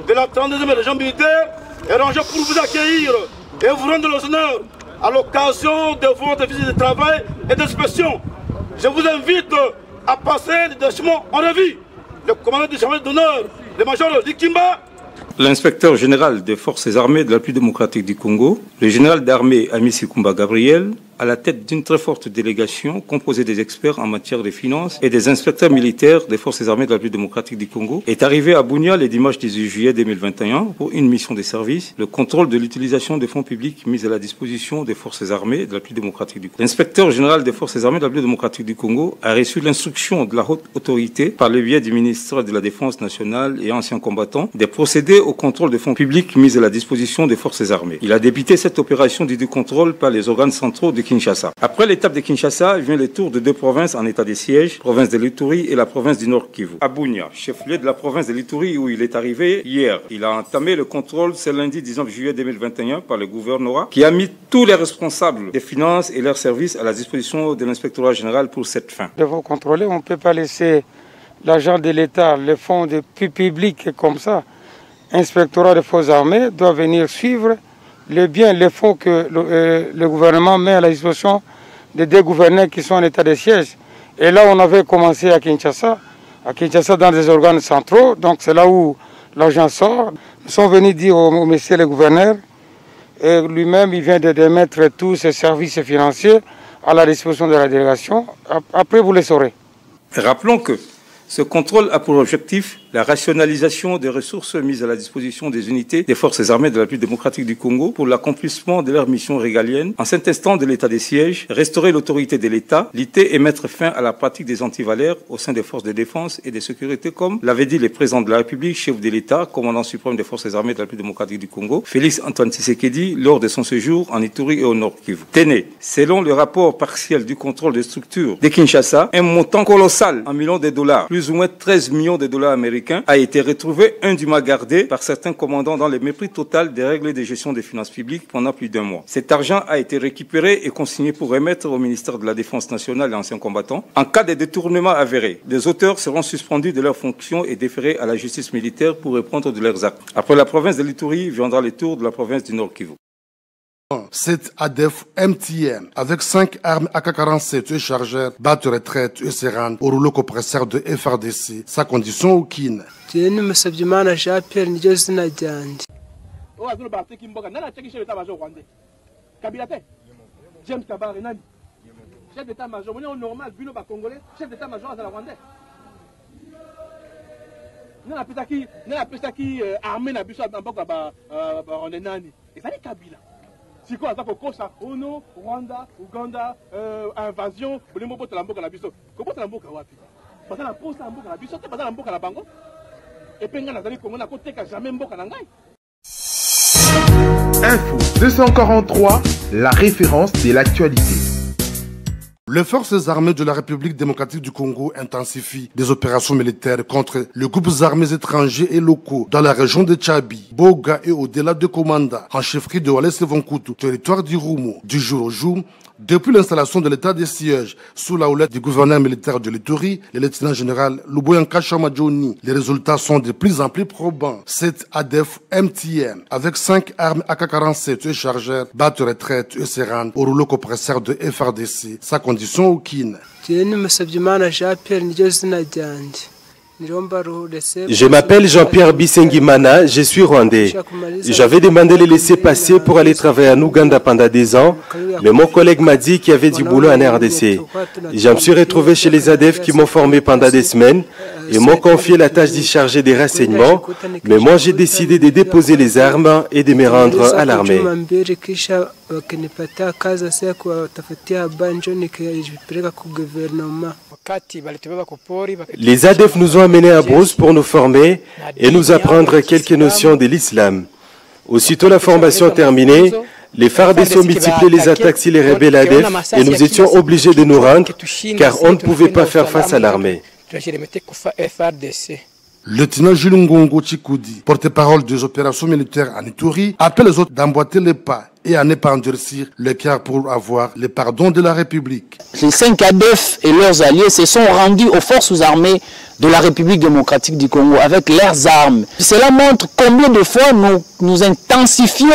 De la 32e région militaire est rangé pour vous accueillir et vous rendre les honneurs à l'occasion de votre visite de travail et d'inspection. Je vous invite à passer le détachement en revue. Le commandant du détachement d'honneur, le major Likimba. L'inspecteur général des forces armées de la République démocratique du Congo, le général d'armée Ami Sikumba Gabriel, à la tête d'une très forte délégation composée des experts en matière de finances et des inspecteurs militaires des forces armées de la République démocratique du Congo, est arrivé à Bunia le dimanche 18 juillet 2021 pour une mission de service, le contrôle de l'utilisation des fonds publics mis à la disposition des forces armées de la République démocratique du Congo. L'inspecteur général des forces armées de la République démocratique du Congo a reçu l'instruction de la haute autorité par le biais du ministère de la Défense nationale et anciens combattants de procéder au contrôle des fonds publics mis à la disposition des forces armées. Il a débuté cette opération du contrôle par les organes centraux de Kinshasa. Après l'étape de Kinshasa, vient le tour de deux provinces en état de siège, province de l'Ituri et la province du Nord Kivu. À Bunia, chef-lieu de la province de l'Ituri où il est arrivé hier, il a entamé le contrôle ce lundi 19 juillet 2021 par le gouvernorat qui a mis tous les responsables des finances et leurs services à la disposition de l'inspectorat général pour cette fin. Devant contrôler, on ne peut pas laisser l'argent de l'État, les fonds publics comme ça. L'inspectorat des forces armées doit venir suivre les biens, les fonds que le gouvernement met à la disposition des deux gouverneurs qui sont en état de siège. Et là, on avait commencé à Kinshasa dans des organes centraux, donc c'est là où l'argent sort. Nous sommes venus dire au monsieur le gouverneur, et lui-même, il vient de mettre tous ses services financiers à la disposition de la délégation. Après, vous les saurez. Rappelons que ce contrôle a pour objectif la rationalisation des ressources mises à la disposition des unités des forces armées de la République démocratique du Congo pour l'accomplissement de leurs missions régaliennes, en s'intestant de l'état des sièges, restaurer l'autorité de l'État, lutter et mettre fin à la pratique des antivaleurs au sein des forces de défense et de sécurité, comme l'avait dit le président de la République, chef de l'État, commandant suprême des forces armées de la République démocratique du Congo, Félix Antoine Tshisekedi, lors de son séjour en Ituri et au Nord Kivu. Tenez, selon le rapport partiel du contrôle des structures de Kinshasa, un montant colossal en millions de dollars, plus ou moins 13 millions de dollars américains, a été retrouvé indûment gardé par certains commandants dans le mépris total des règles de gestion des finances publiques pendant plus d'un mois. Cet argent a été récupéré et consigné pour remettre au ministère de la Défense nationale et anciens combattants. En cas de détournement avéré, les auteurs seront suspendus de leurs fonctions et déférés à la justice militaire pour répondre de leurs actes. Après la province de l'Ituri, viendra le tour de la province du Nord Kivu. Cette ADF MTN avec 5 armes AK-47 et chargeurs, batte retraite et serrane au rouleau compresseur de FRDC. Sa condition aucune. Si quoi, ça Ono, Rwanda, Ouganda, invasion, les mots de la mboka la biso. Comment la mboka wapi? Parce que la poste la mboka la biso, c'est pas la mboka la bango. Et puis on a dit qu'on a côté que jamais mboka la ngai. Info 243, la référence de l'actualité. Les forces armées de la République démocratique du Congo intensifient des opérations militaires contre les groupes armés étrangers et locaux dans la région de Tchabi, Boga et au-delà de Komanda, en chefferie de Walese-Vonkutu, territoire du Roumo. Du jour au jour, depuis l'installation de l'état de siège sous la houlette du gouverneur militaire de l'Ituri, le lieutenant-général Luboyanka Chamadjoni, les résultats sont de plus en plus probants. Cette ADF MTN, avec 5 armes AK-47 et chargeurs, batte retraite et serrane au rouleau compresseur de FRDC, sa condition aucune. Je m'appelle Jean-Pierre Bisengimana, je suis rwandais. J'avais demandé les laisser passer pour aller travailler en Ouganda pendant 10 ans, mais mon collègue m'a dit qu'il y avait du boulot en RDC. Je me suis retrouvé chez les ADF qui m'ont formé pendant des semaines et m'ont confié la tâche d'y charger des renseignements, mais moi j'ai décidé de déposer les armes et de me rendre à l'armée. Les ADF nous ont amenés à Brousse pour nous former et nous apprendre quelques notions de l'islam. Aussitôt la formation terminée, les FARDC ont multiplié les attaques sur les rebelles ADF et nous étions obligés de nous rendre car on ne pouvait pas faire face à l'armée. Lieutenant Jules Ngongo Chikoudi, porte-parole des opérations militaires en Ituri, appelle les autres d'emboîter les pas et à ne pas endurcir le cœur pour avoir le pardon de la République. Les 5 ADF et leurs alliés se sont rendus aux forces armées de la République démocratique du Congo avec leurs armes. Cela montre combien de fois nous intensifions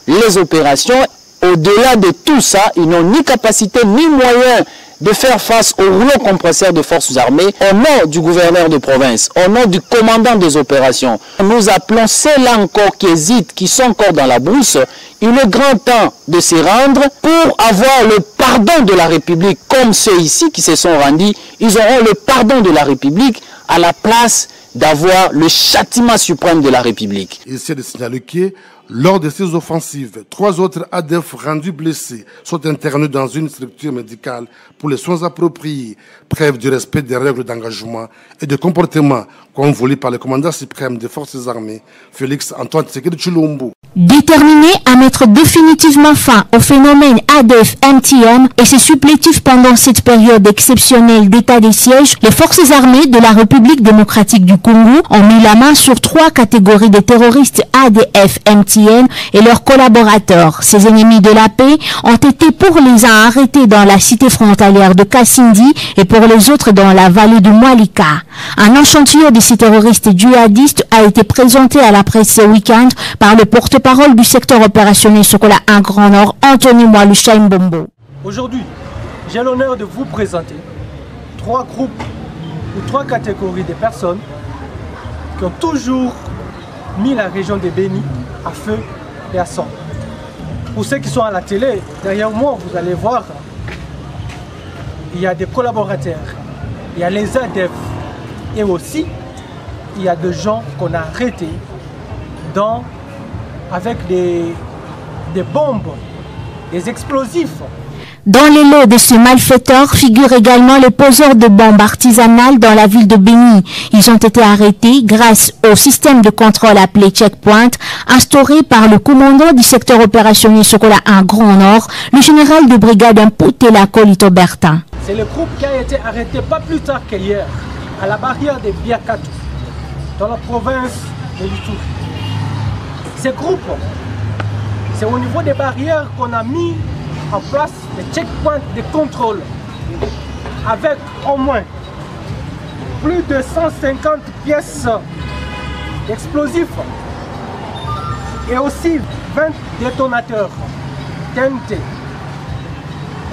les opérations. Au-delà de tout ça, ils n'ont ni capacité ni moyen de faire face au rouleau compresseur des forces armées. Au nom du gouverneur de province, au nom du commandant des opérations, nous appelons ceux-là encore qui hésitent, qui sont encore dans la brousse. Il est grand temps de s'y rendre pour avoir le pardon de la République, comme ceux ici qui se sont rendus. Ils auront le pardon de la République à la place d'avoir le châtiment suprême de la République. Ici est de signaler que lors de ces offensives, 3 autres ADF rendus blessés sont internés dans une structure médicale pour les soins appropriés, preuve du respect des règles d'engagement et de comportement comme voulu par le commandant suprême des forces armées, Félix Antoine Tshisekedi Tshilombo. Déterminé à mettre définitivement fin au phénomène ADF-MTM et ses supplétifs pendant cette période exceptionnelle d'état de siège, les forces armées de la République démocratique du Congo ont mis la main sur 3 catégories de terroristes ADF-MTM et leurs collaborateurs. Ces ennemis de la paix ont été pour les uns arrêtés dans la cité frontalière de Kassindi et pour les autres dans la vallée du Mwalika. Un échantillon de ces terroristes djihadistes a été présenté à la presse ce week-end par le porte-parole du secteur opérationnel Sokola 1 Grand Nord, Anthony Mwalusha Mbombo. Aujourd'hui, j'ai l'honneur de vous présenter 3 groupes ou 3 catégories de personnes qui ont toujours mis la région de Béni à feu et à sang. Pour ceux qui sont à la télé, derrière moi, vous allez voir, il y a des collaborateurs, il y a les ADF et aussi il y a des gens qu'on a arrêtés avec des bombes, des explosifs. Dans les lots de ces malfaiteurs figurent également les poseurs de bombes artisanales dans la ville de Béni. Ils ont été arrêtés grâce au système de contrôle appelé Checkpoint, instauré par le commandant du secteur opérationnel Sokola 1 Grand Nord, le général de brigade Mputela Kolito Bertin. C'est le groupe qui a été arrêté pas plus tard qu'hier à la barrière de Biakatou, dans la province de l'Ituri. Ces groupes, c'est au niveau des barrières qu'on a mis en place des checkpoints de contrôle avec au moins plus de 150 pièces d'explosifs et aussi 20 détonateurs TNT.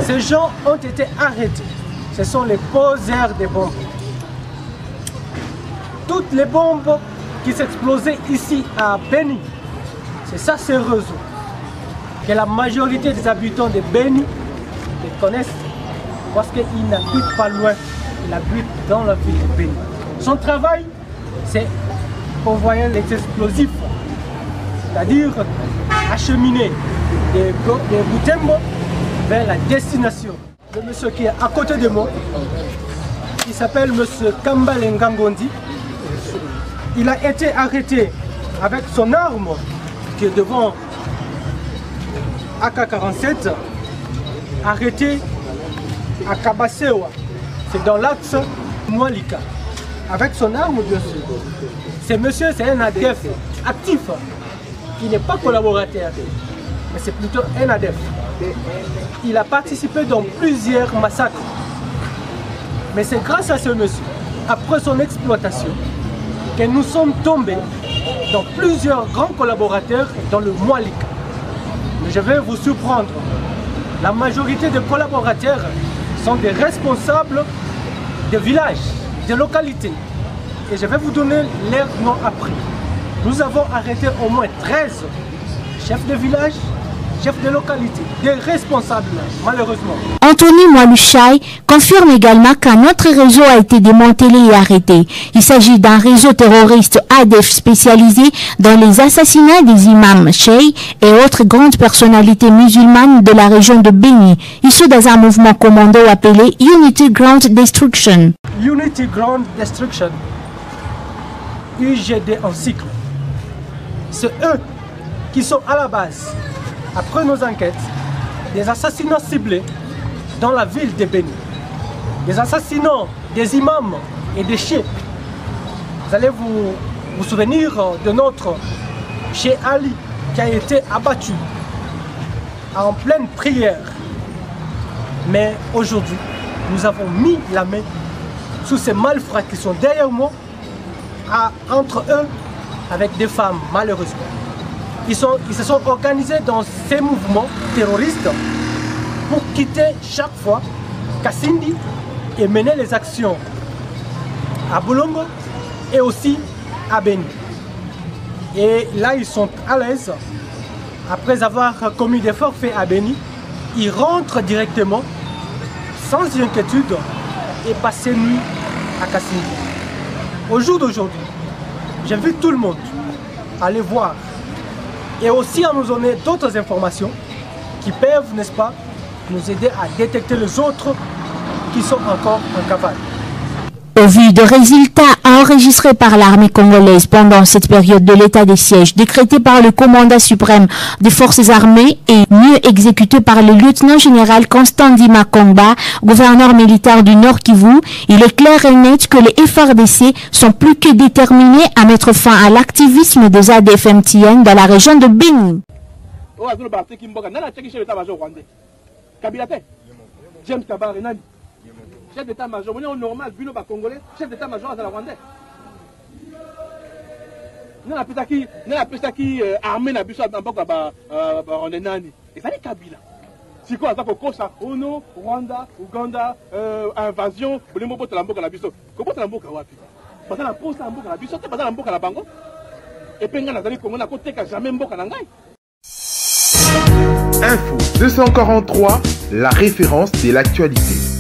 Ces gens ont été arrêtés. Ce sont les poseurs des bombes. Toutes les bombes qui s'explosaient ici à Béni, c'est ça ce réseau que la majorité des habitants de Béni les connaissent parce qu'ils n'habitent pas loin, ils habitent dans la ville de Béni. Son travail, c'est envoyer les explosifs, c'est-à-dire acheminer des Boutembo vers la destination. Le monsieur qui est à côté de moi, il s'appelle monsieur Kambale Ngangondi. Il a été arrêté avec son arme qui est devant AK-47, arrêté à Kabasewa, c'est dans l'axe Mwalika, avec son arme bien sûr. Ce monsieur, c'est un ADF actif, qui n'est pas collaborateur, mais c'est plutôt un ADF. Il a participé dans plusieurs massacres. Mais c'est grâce à ce monsieur, après son exploitation, que nous sommes tombés dans plusieurs grands collaborateurs dans le Mwalika. Mais je vais vous surprendre. La majorité des collaborateurs sont des responsables de villages, de localités. Et je vais vous donner leurs noms après. Nous avons arrêté au moins 13 chefs de village, chefs de localité, des responsables, malheureusement. Anthony Mwalusha confirme également qu'un autre réseau a été démantelé et arrêté. Il s'agit d'un réseau terroriste ADF spécialisé dans les assassinats des imams, cheikh et autres grandes personnalités musulmanes de la région de Béni, issus dans un mouvement commando appelé Unity Ground Destruction. Unity Ground Destruction, UGD en cycle. C'est eux qui sont à la base, après nos enquêtes, des assassinats ciblés dans la ville de Béni. Des assassinats des imams et des cheikhs. Vous allez vous souvenir de notre cheikh Ali qui a été abattu. en pleine prière. Mais aujourd'hui, nous avons mis la main sur ces malfrats qui sont derrière moi, entre eux, avec des femmes, malheureusement. Ils se sont organisés dans ces mouvements terroristes pour quitter chaque fois Kasindi et mener les actions à Boulongo et aussi à Beni. Et là, ils sont à l'aise. Après avoir commis des forfaits à Beni, ils rentrent directement, sans inquiétude, et passer nuit à Kasindi. Au jour d'aujourd'hui, j'invite tout le monde à aller voir et aussi à nous donner d'autres informations qui peuvent, n'est-ce pas, nous aider à détecter les autres qui sont encore en cavale. Au vu des résultats enregistrés par l'armée congolaise pendant cette période de l'état des sièges décrété par le commandant suprême des forces armées et mieux exécuté par le lieutenant-général Constant Ndima Kongba, gouverneur militaire du Nord Kivu, il est clair et net que les FARDC sont plus que déterminés à mettre fin à l'activisme des ADF-MTN dans la région de Beni. Chef d'état-major, on est normal, Bilo Congolais, chef d'état-major à la Rwandais. Nous avons qui armé na biso en boko ba Rwandais. Et ça dit Kabila. Si quoi ça pour ça Ono, Rwanda, Ouganda, invasion, pour les mots de la mboka la biso. Comment la mboka wapi? Parce que la pose la mboka la biso, c'est pas la mboka la bango. Et penga na zali Congo na côté ka jamais mboka na ngai. Info 243, la référence de l'actualité.